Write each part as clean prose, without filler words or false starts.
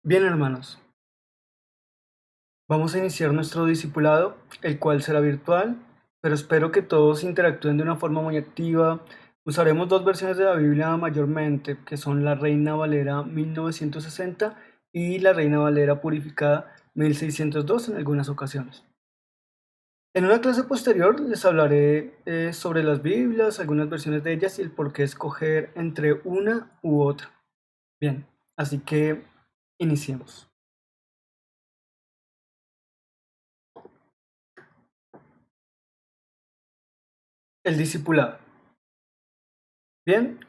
Bien, hermanos, vamos a iniciar nuestro discipulado, el cual será virtual, pero espero que todos interactúen de una forma muy activa. Usaremos dos versiones de la Biblia mayormente, que son la Reina Valera 1960 y la Reina Valera Purificada 1602 en algunas ocasiones. En una clase posterior les hablaré sobre las Biblias, algunas versiones de ellas y el por qué escoger entre una u otra. Bien, así que iniciemos. El discipulado. Bien,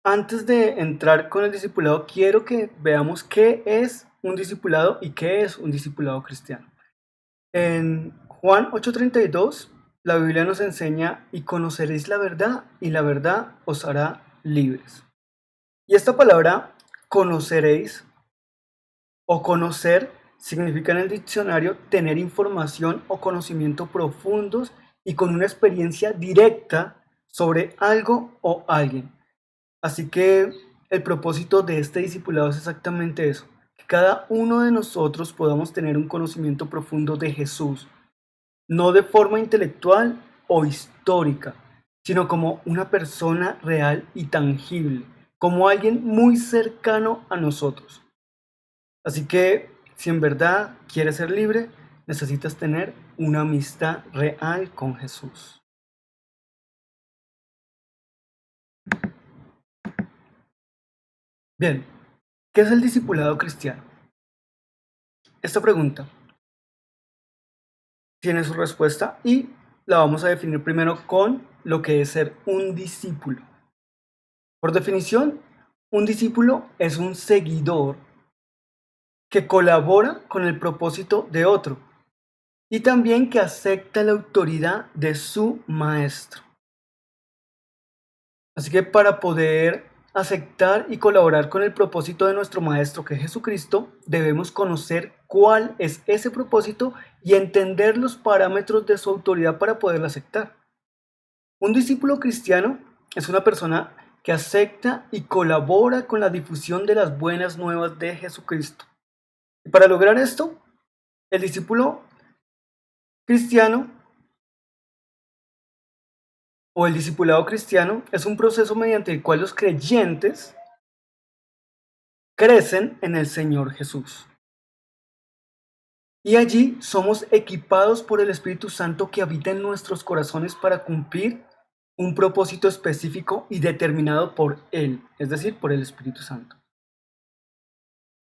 antes de entrar con el discipulado, quiero que veamos qué es un discipulado y qué es un discipulado cristiano. En Juan 8:32, la Biblia nos enseña, y conoceréis la verdad, y la verdad os hará libres. Y esta palabra, conoceréis o conocer, significa en el diccionario tener información o conocimiento profundos y con una experiencia directa sobre algo o alguien. Así que el propósito de este discipulado es exactamente eso, que cada uno de nosotros podamos tener un conocimiento profundo de Jesús, no de forma intelectual o histórica, sino como una persona real y tangible, como alguien muy cercano a nosotros. Así que si en verdad quieres ser libre, necesitas tener una amistad real con Jesús. Bien, ¿qué es el discipulado cristiano? Esta pregunta tiene su respuesta y la vamos a definir primero con lo que es ser un discípulo. Por definición, un discípulo es un seguidor que colabora con el propósito de otro y también que acepta la autoridad de su maestro. Así que para poder aceptar y colaborar con el propósito de nuestro Maestro, que es Jesucristo, debemos conocer cuál es ese propósito y entender los parámetros de su autoridad para poderlo aceptar. Un discípulo cristiano es una persona que acepta y colabora con la difusión de las buenas nuevas de Jesucristo. Y para lograr esto, el discípulo cristiano o el discipulado cristiano es un proceso mediante el cual los creyentes crecen en el Señor Jesús. Y allí somos equipados por el Espíritu Santo que habita en nuestros corazones para cumplir un propósito específico y determinado por Él, es decir, por el Espíritu Santo.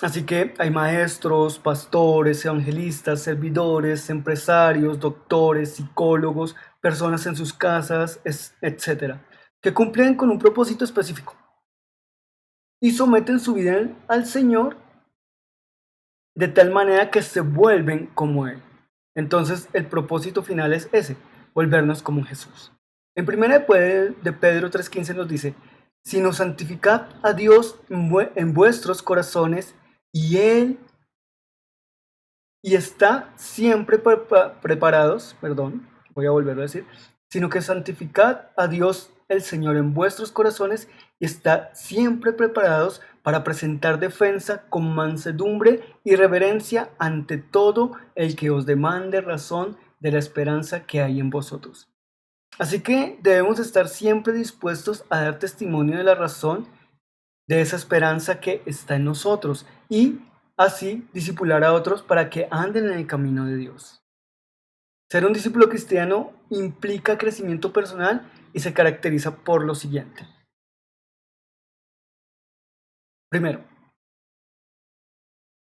Así que hay maestros, pastores, evangelistas, servidores, empresarios, doctores, psicólogos, personas en sus casas, etcétera, que cumplen con un propósito específico y someten su vida al Señor de tal manera que se vuelven como Él. Entonces el propósito final es ese, volvernos como Jesús. En primera de Pedro 3:15 nos dice, sino santificad a Dios en vuestros corazones y Él y está siempre preparados, voy a volverlo a decir, sino que santificad a Dios el Señor en vuestros corazones y está siempre preparados para presentar defensa con mansedumbre y reverencia ante todo el que os demande razón de la esperanza que hay en vosotros. Así que debemos estar siempre dispuestos a dar testimonio de la razón de esa esperanza que está en nosotros y así discipular a otros para que anden en el camino de Dios. Ser un discípulo cristiano implica crecimiento personal y se caracteriza por lo siguiente. Primero,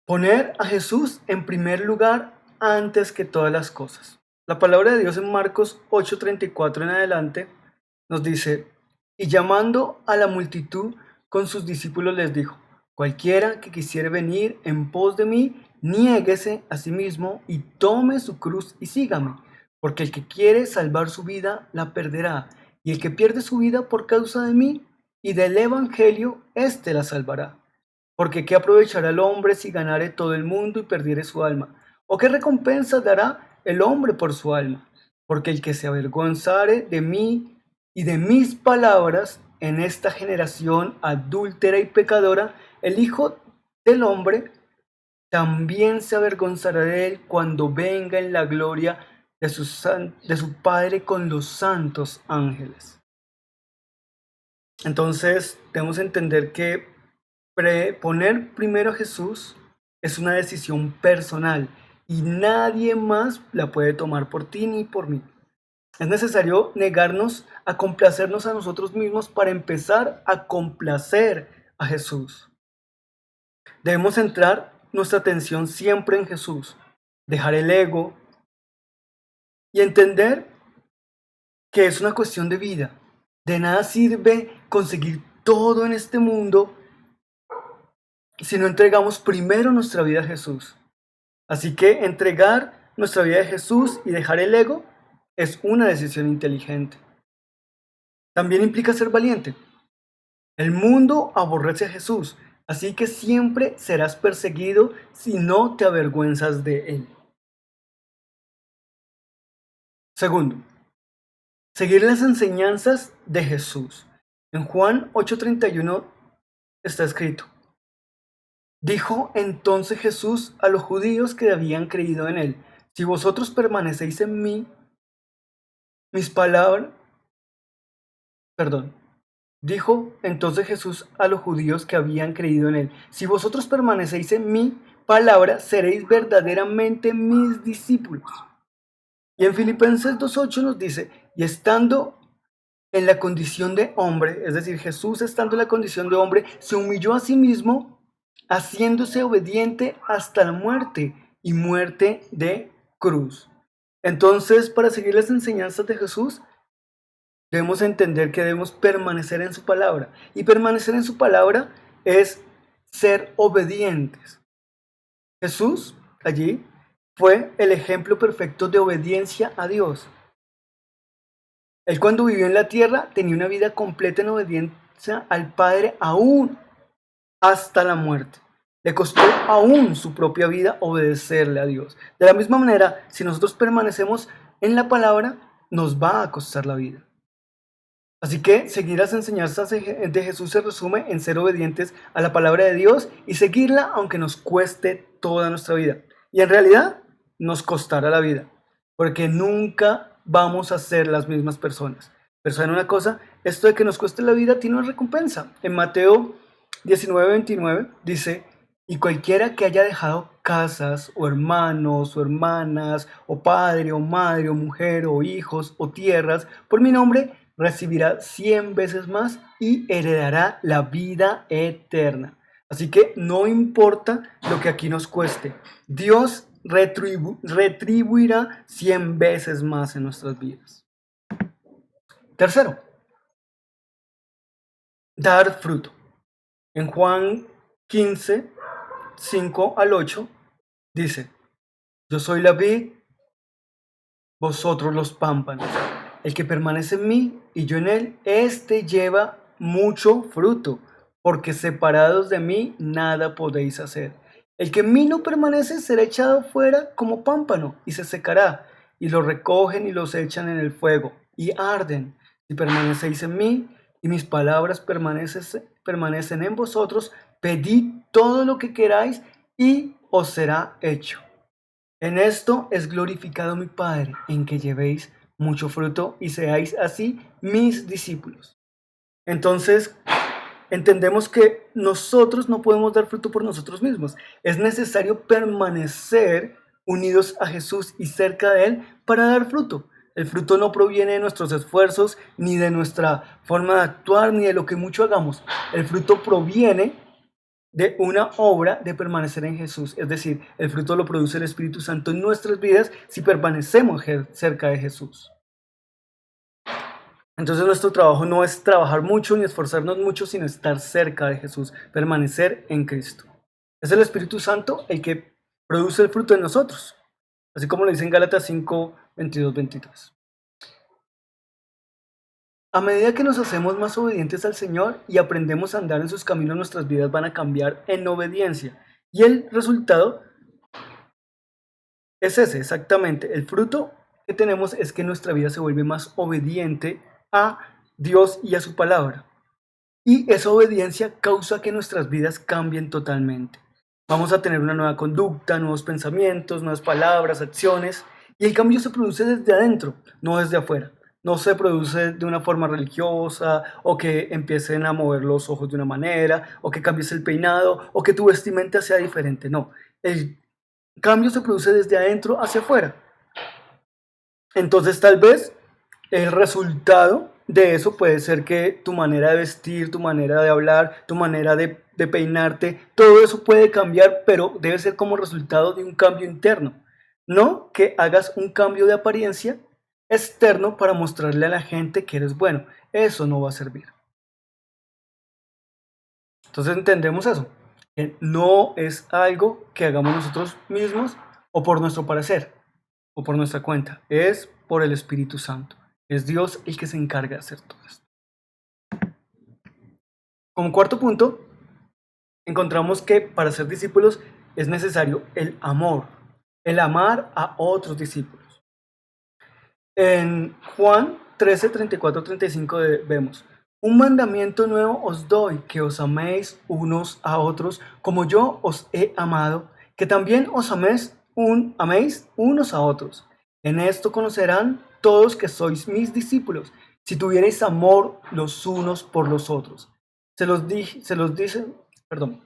poner a Jesús en primer lugar antes que todas las cosas. La palabra de Dios en Marcos 8:34 en adelante nos dice, y llamando a la multitud con sus discípulos les dijo, cualquiera que quisiere venir en pos de mí, niéguese a sí mismo y tome su cruz y sígame, porque el que quiere salvar su vida la perderá, y el que pierde su vida por causa de mí y del evangelio, éste la salvará. Porque ¿qué aprovechará el hombre si ganare todo el mundo y perdiere su alma? ¿O qué recompensa dará el hombre por su alma? Porque el que se avergonzare de mí y de mis palabras en esta generación adúltera y pecadora, el Hijo del Hombre también se avergonzará de él cuando venga en la gloria de su Padre con los santos ángeles. Entonces, debemos entender que poner primero a Jesús es una decisión personal y nadie más la puede tomar por ti ni por mí. Es necesario negarnos a complacernos a nosotros mismos para empezar a complacer a Jesús. Debemos centrar nuestra atención siempre en Jesús, dejar el ego y entender que es una cuestión de vida. De nada sirve conseguir todo en este mundo si no entregamos primero nuestra vida a Jesús. Así que entregar nuestra vida a Jesús y dejar el ego es una decisión inteligente. También implica ser valiente. El mundo aborrece a Jesús, así que siempre serás perseguido si no te avergüenzas de él. Segundo, seguir las enseñanzas de Jesús. En Juan 8:31 está escrito: dijo entonces Jesús a los judíos que habían creído en él: si vosotros permanecéis en mí, mis palabras, perdón, dijo entonces Jesús a los judíos que habían creído en él: si vosotros permanecéis en mi palabra, seréis verdaderamente mis discípulos. Y en Filipenses 2:8 nos dice: y estando en la condición de hombre, es decir, Jesús estando en la condición de hombre, se humilló a sí mismo, haciéndose obediente hasta la muerte y muerte de cruz. Entonces, para seguir las enseñanzas de Jesús, debemos entender que debemos permanecer en su palabra. Y permanecer en su palabra es ser obedientes. Jesús allí fue el ejemplo perfecto de obediencia a Dios. Él, cuando vivió en la tierra, tenía una vida completa en obediencia al Padre aún hasta la muerte. Le costó aún su propia vida obedecerle a Dios. De la misma manera, si nosotros permanecemos en la palabra, nos va a costar la vida. Así que seguir las enseñanzas de Jesús se resume en ser obedientes a la palabra de Dios y seguirla aunque nos cueste toda nuestra vida. Y en realidad nos costará la vida, porque nunca vamos a ser las mismas personas. Pero ¿saben una cosa? Esto de que nos cueste la vida tiene una recompensa. En Mateo 19:29 dice: y cualquiera que haya dejado casas, o hermanos, o hermanas, o padre, o madre, o mujer, o hijos, o tierras, por mi nombre, recibirá 100 veces más y heredará la vida eterna. Así que no importa lo que aquí nos cueste, Dios retribuirá 100 veces más en nuestras vidas. Tercero, dar fruto. En Juan 15:5-8 dice: yo soy la vid, vosotros los pámpanos. El que permanece en mí y yo en él, éste lleva mucho fruto, porque separados de mí nada podéis hacer. El que en mí no permanece será echado fuera como pámpano y se secará, y lo recogen y los echan en el fuego y arden. Si permanecéis en mí y mis palabras permanecen en vosotros, pedid todo lo que queráis y os será hecho. En esto es glorificado mi Padre, en que llevéis mucho fruto y seáis así mis discípulos. Entonces, entendemos que nosotros no podemos dar fruto por nosotros mismos. Es necesario permanecer unidos a Jesús y cerca de Él para dar fruto. El fruto no proviene de nuestros esfuerzos, ni de nuestra forma de actuar, ni de lo que mucho hagamos. El fruto proviene de una obra de permanecer en Jesús. Es decir, el fruto lo produce el Espíritu Santo en nuestras vidas si permanecemos cerca de Jesús. Entonces nuestro trabajo no es trabajar mucho ni esforzarnos mucho, sino estar cerca de Jesús, permanecer en Cristo. Es el Espíritu Santo el que produce el fruto en nosotros, así como lo dice en Gálatas 5:22-23. A medida que nos hacemos más obedientes al Señor y aprendemos a andar en sus caminos, nuestras vidas van a cambiar en obediencia. Y el resultado es ese, exactamente. El fruto que tenemos es que nuestra vida se vuelve más obediente a Dios y a su palabra. Y esa obediencia causa que nuestras vidas cambien totalmente. Vamos a tener una nueva conducta, nuevos pensamientos, nuevas palabras, acciones. Y el cambio se produce desde adentro, no desde afuera. No se produce de una forma religiosa o que empiecen a mover los ojos de una manera o que cambies el peinado o que tu vestimenta sea diferente. No, el cambio se produce desde adentro hacia afuera. Entonces tal vez el resultado de eso puede ser que tu manera de vestir, tu manera de hablar, tu manera de peinarte, todo eso puede cambiar, pero debe ser como resultado de un cambio interno. No que hagas un cambio de apariencia externo para mostrarle a la gente que eres bueno. Eso no va a servir. Entonces entendemos eso. Que no es algo que hagamos nosotros mismos o por nuestro parecer o por nuestra cuenta. Es por el Espíritu Santo. Es Dios el que se encarga de hacer todo esto. Como cuarto punto, encontramos que para ser discípulos es necesario el amor, el amar a otros discípulos. En Juan 13, 34, 35 vemos, un mandamiento nuevo os doy, que os améis unos a otros como yo os he amado, que también os améis unos a otros. En esto conocerán todos que sois mis discípulos, si tuvierais amor los unos por los otros. Perdón,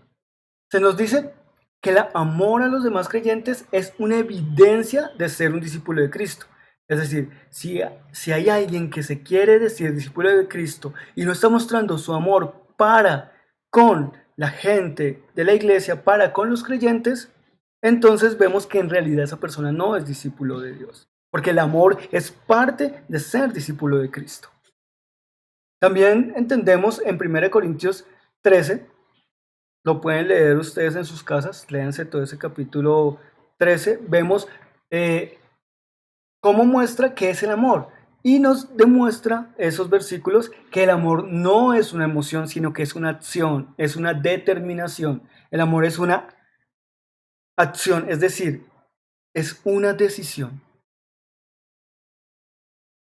se nos dice que el amor a los demás creyentes es una evidencia de ser un discípulo de Cristo. Es decir, si hay alguien que se quiere decir discípulo de Cristo y no está mostrando su amor para con la gente de la iglesia, para con los creyentes, entonces vemos que en realidad esa persona no es discípulo de Dios. Porque el amor es parte de ser discípulo de Cristo. También entendemos en 1 Corintios 13, lo pueden leer ustedes en sus casas, léanse todo ese capítulo 13, vemos cómo muestra qué es el amor. Y nos demuestra esos versículos que el amor no es una emoción, sino que es una acción, es una determinación. El amor es una acción, es decir, es una decisión.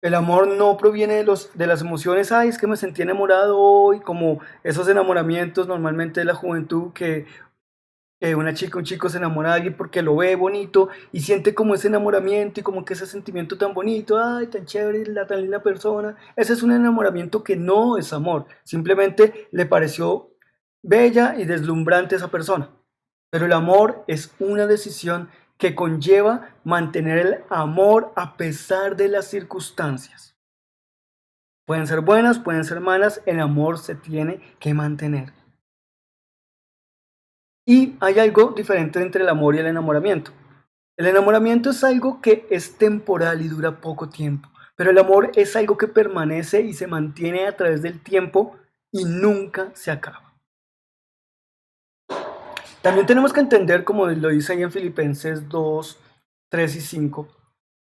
El amor no proviene de las emociones, ay, es que me sentí enamorado hoy, como esos enamoramientos normalmente de la juventud que una chica, un chico se enamora de alguien porque lo ve bonito y siente como ese enamoramiento y como que ese sentimiento tan bonito, ay, tan chévere, la tan linda persona. Ese es un enamoramiento que no es amor, simplemente le pareció bella y deslumbrante esa persona. Pero el amor es una decisión que conlleva mantener el amor a pesar de las circunstancias. Pueden ser buenas, pueden ser malas, el amor se tiene que mantener. Y hay algo diferente entre el amor y el enamoramiento. El enamoramiento es algo que es temporal y dura poco tiempo, pero el amor es algo que permanece y se mantiene a través del tiempo y nunca se acaba. También tenemos que entender, como lo dice ahí en Filipenses 2, 3 y 5,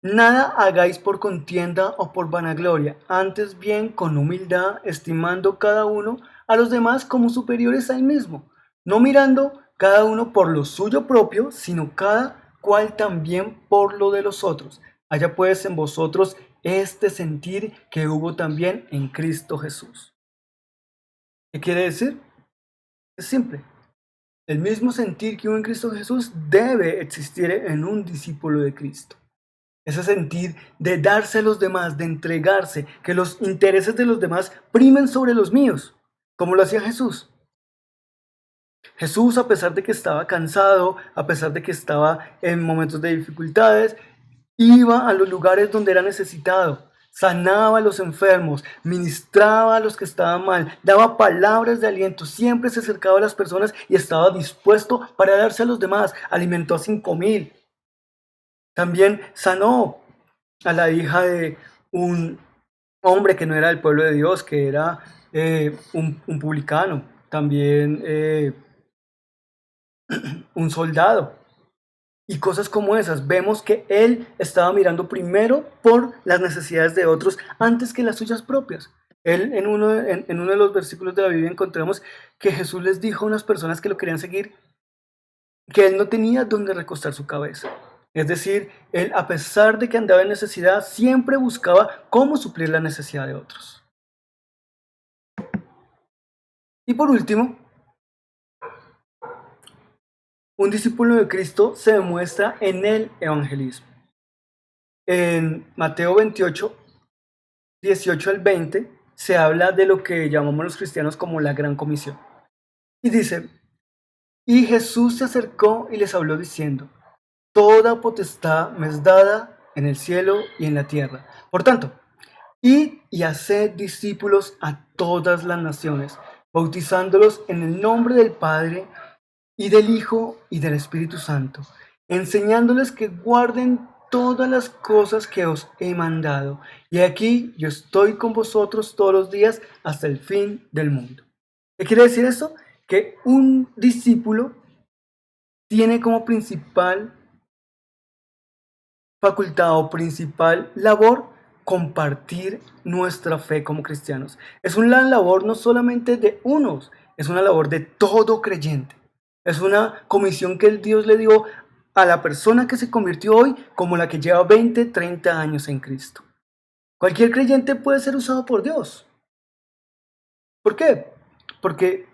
nada hagáis por contienda o por vanagloria, antes bien con humildad, estimando cada uno a los demás como superiores a él mismo, no mirando cada uno por lo suyo propio, sino cada cual también por lo de los otros. Haya pues en vosotros este sentir que hubo también en Cristo Jesús. ¿Qué quiere decir? Es simple. El mismo sentir que hubo en Cristo Jesús debe existir en un discípulo de Cristo. Ese sentir de darse a los demás, de entregarse, que los intereses de los demás primen sobre los míos, como lo hacía Jesús. Jesús, a pesar de que estaba cansado, a pesar de que estaba en momentos de dificultades, iba a los lugares donde era necesitado, sanaba a los enfermos, ministraba a los que estaban mal, daba palabras de aliento, siempre se acercaba a las personas y estaba dispuesto para darse a los demás. Alimentó a 5,000. También sanó a la hija de un hombre que no era del pueblo de Dios, que era un publicano, también un soldado. Y cosas como esas, vemos que él estaba mirando primero por las necesidades de otros antes que las suyas propias. Él en uno de los versículos de la Biblia encontramos que Jesús les dijo a unas personas que lo querían seguir que él no tenía donde recostar su cabeza. Es decir, él, a pesar de que andaba en necesidad, siempre buscaba cómo suplir la necesidad de otros. Y por último, Un discípulo de Cristo se demuestra en el evangelismo. En Mateo 28, 18 al 20, se habla de lo que llamamos los cristianos como la gran comisión. Y dice, y Jesús se acercó y les habló diciendo, toda potestad me es dada en el cielo y en la tierra. Por tanto, id y haced discípulos a todas las naciones, bautizándolos en el nombre del Padre y del Hijo y del Espíritu Santo, enseñándoles que guarden todas las cosas que os he mandado. Y aquí yo estoy con vosotros todos los días hasta el fin del mundo. ¿Qué quiere decir esto? Que un discípulo tiene como principal facultad o principal labor compartir nuestra fe como cristianos. Es una labor no solamente de unos, es una labor de todo creyente. Es una comisión que el Dios le dio a la persona que se convirtió hoy como la que lleva 20, 30 años en Cristo. Cualquier creyente puede ser usado por Dios. ¿Por qué? Porque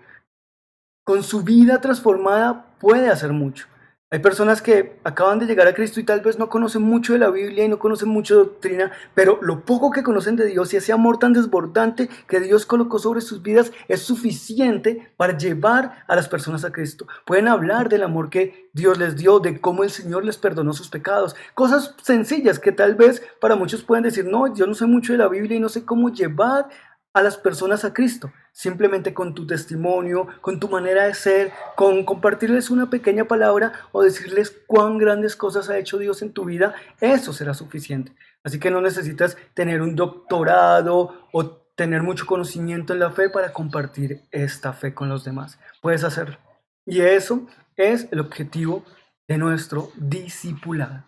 con su vida transformada puede hacer mucho. Hay personas que acaban de llegar a Cristo y tal vez no conocen mucho de la Biblia y no conocen mucho de doctrina, pero lo poco que conocen de Dios y ese amor tan desbordante que Dios colocó sobre sus vidas es suficiente para llevar a las personas a Cristo. Pueden hablar del amor que Dios les dio, de cómo el Señor les perdonó sus pecados. Cosas sencillas que tal vez para muchos pueden decir, no, yo no sé mucho de la Biblia y no sé cómo llevar a las personas a Cristo, simplemente con tu testimonio, con tu manera de ser, con compartirles una pequeña palabra o decirles cuán grandes cosas ha hecho Dios en tu vida, eso será suficiente. Así que no necesitas tener un doctorado o tener mucho conocimiento en la fe para compartir esta fe con los demás. Puedes hacerlo. Y eso es el objetivo de nuestro discipulado.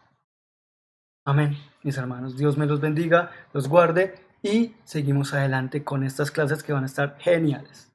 Amén, mis hermanos. Dios me los bendiga, los guarde y seguimos adelante con estas clases que van a estar geniales.